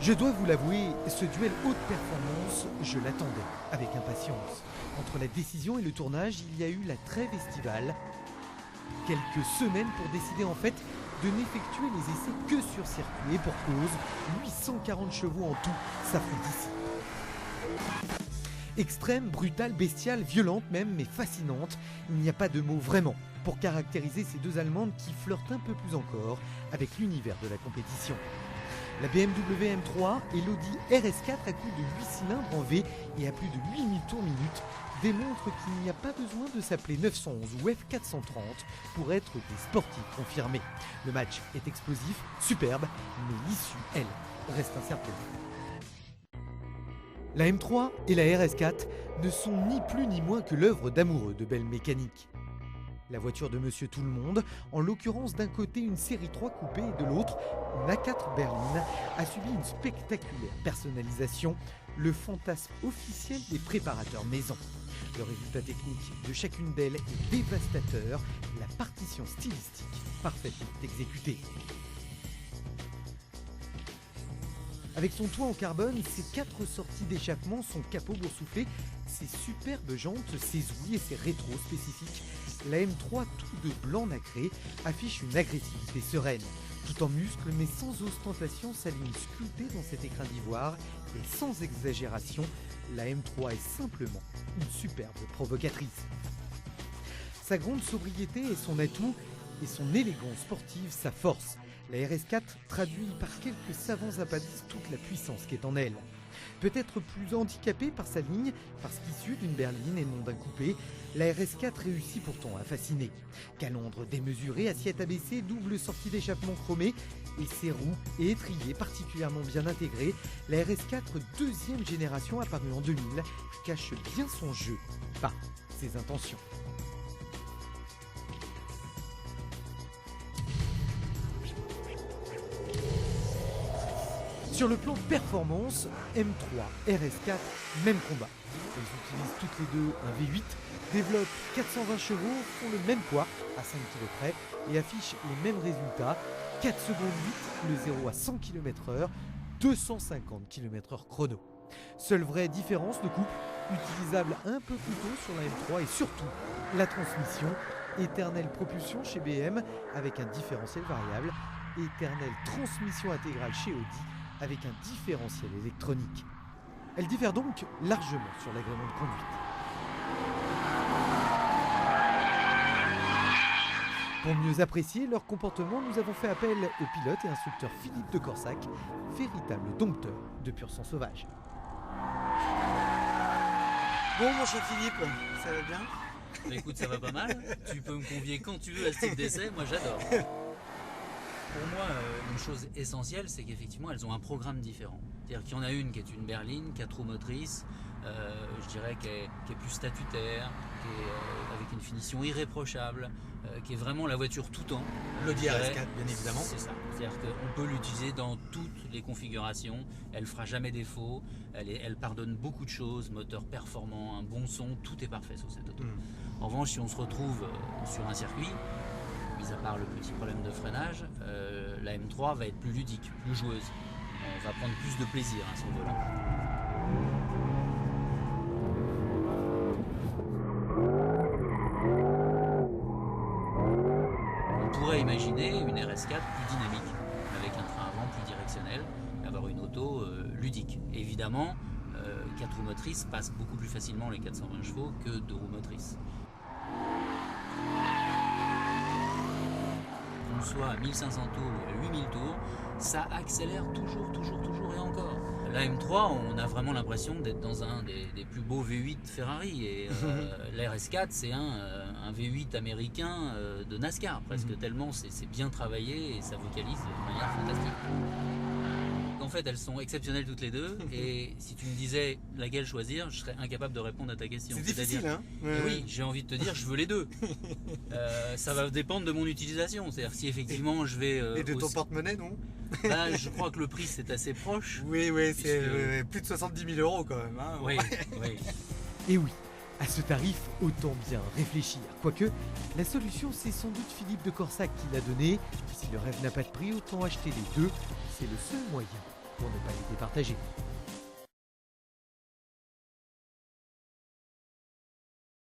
Je dois vous l'avouer, ce duel haute performance, je l'attendais avec impatience. Entre la décision et le tournage, il y a eu la trêve estivale. Quelques semaines pour décider en fait de n'effectuer les essais que sur circuit. Et pour cause, 840 chevaux en tout s'affrontent ici. Extrême, brutale, bestiale, violente même, mais fascinante. Il n'y a pas de mots vraiment pour caractériser ces deux Allemandes qui flirtent un peu plus encore avec l'univers de la compétition. La BMW M3 et l'Audi RS4 à coup de 8 cylindres en V et à plus de 8000 tours minute démontrent qu'il n'y a pas besoin de s'appeler 911 ou F430 pour être des sportifs confirmés. Le match est explosif, superbe, mais l'issue, elle, reste incertaine. La M3 et la RS4 ne sont ni plus ni moins que l'œuvre d'amoureux de belle mécanique. La voiture de Monsieur Tout-le-Monde, en l'occurrence d'un côté une série 3 coupée et de l'autre une A4 berline, a subi une spectaculaire personnalisation, le fantasme officiel des préparateurs maison. Le résultat technique de chacune d'elles est dévastateur, la partition stylistique parfaitement exécutée. Avec son toit en carbone, ses 4 sorties d'échappement, son capot boursouflé, ses superbes jantes, ses ouïes et ses rétros spécifiques, la M3 tout de blanc nacré affiche une agressivité sereine. Tout en muscles mais sans ostentation, sa ligne sculptée dans cet écrin d'ivoire et sans exagération, la M3 est simplement une superbe provocatrice. Sa grande sobriété est son atout et son élégance sportive sa force. La RS4 traduit par quelques savants appendices toute la puissance qui est en elle. Peut-être plus handicapée par sa ligne, parce qu'issue d'une berline et non d'un coupé, la RS4 réussit pourtant à fasciner. Calandre démesuré, assiette abaissée, double sortie d'échappement chromée et ses roues et étriers particulièrement bien intégrés, la RS4 deuxième génération apparue en 2000 cache bien son jeu, pas ses intentions. Sur le plan performance, M3, RS4, même combat. Elles utilisent toutes les deux un V8, développent 420 chevaux, font le même poids à 5 kg près et affichent les mêmes résultats. 4 secondes 8, le 0 à 100 km/h, 250 km/h chrono. Seule vraie différence de couple, utilisable un peu plus tôt sur la M3 et surtout la transmission, éternelle propulsion chez BM avec un différentiel variable, éternelle transmission intégrale chez Audi avec un différentiel électronique. Elle diffère donc largement sur l'agrément de conduite. Pour mieux apprécier leur comportement, nous avons fait appel au pilote et instructeur Philippe de Corsac, véritable dompteur de pur sang sauvage. Bon, mon cher Philippe, ça va bien ? Bah écoute, ça va pas mal. Tu peux me convier quand tu veux à ce type d'essai, moi j'adore. Pour moi, une chose essentielle, c'est qu'effectivement, elles ont un programme différent. C'est-à-dire qu'il y en a une qui est une berline, 4 roues motrices, je dirais qui est plus statutaire, qui est avec une finition irréprochable, qui est vraiment la voiture tout temps. L'Audi RS4, bien évidemment. C'est ça. C'est-à-dire qu'on peut l'utiliser dans toutes les configurations. Elle fera jamais défaut. Elle pardonne beaucoup de choses. Moteur performant, un bon son, tout est parfait sur cette auto. En revanche, si on se retrouve sur un circuit, mis à part le petit problème de freinage, la M3 va être plus ludique, plus joueuse. On va prendre plus de plaisir à son volant. On pourrait imaginer une RS4 plus dynamique, avec un train avant plus directionnel, et avoir une auto ludique. Évidemment, 4 roues motrices passent beaucoup plus facilement les 420 chevaux que 2 roues motrices. Soit à 1500 tours ou à 8000 tours, ça accélère toujours et encore. La M3, on a vraiment l'impression d'être dans un des plus beaux V8 Ferrari et la RS4 c'est un V8 américain de NASCAR presque, tellement c'est bien travaillé et ça vocalise de manière fantastique. En fait, elles sont exceptionnelles toutes les deux et si tu me disais laquelle choisir, je serais incapable de répondre à ta question. C'est difficile, hein ? Oui, j'ai envie de te dire, je veux les deux. Ça va dépendre de mon utilisation. C'est-à-dire si effectivement je vais... et de ton porte-monnaie, non ? Là, je crois que le prix c'est assez proche. Oui, c'est plus de 70 000 € quand même. Hein, oui. Et oui, à ce tarif, autant bien réfléchir. Quoique, la solution, c'est sans doute Philippe de Corsac qui l'a donnée. Si le rêve n'a pas de prix, autant acheter les deux. C'est le seul moyen pour ne pas les départager.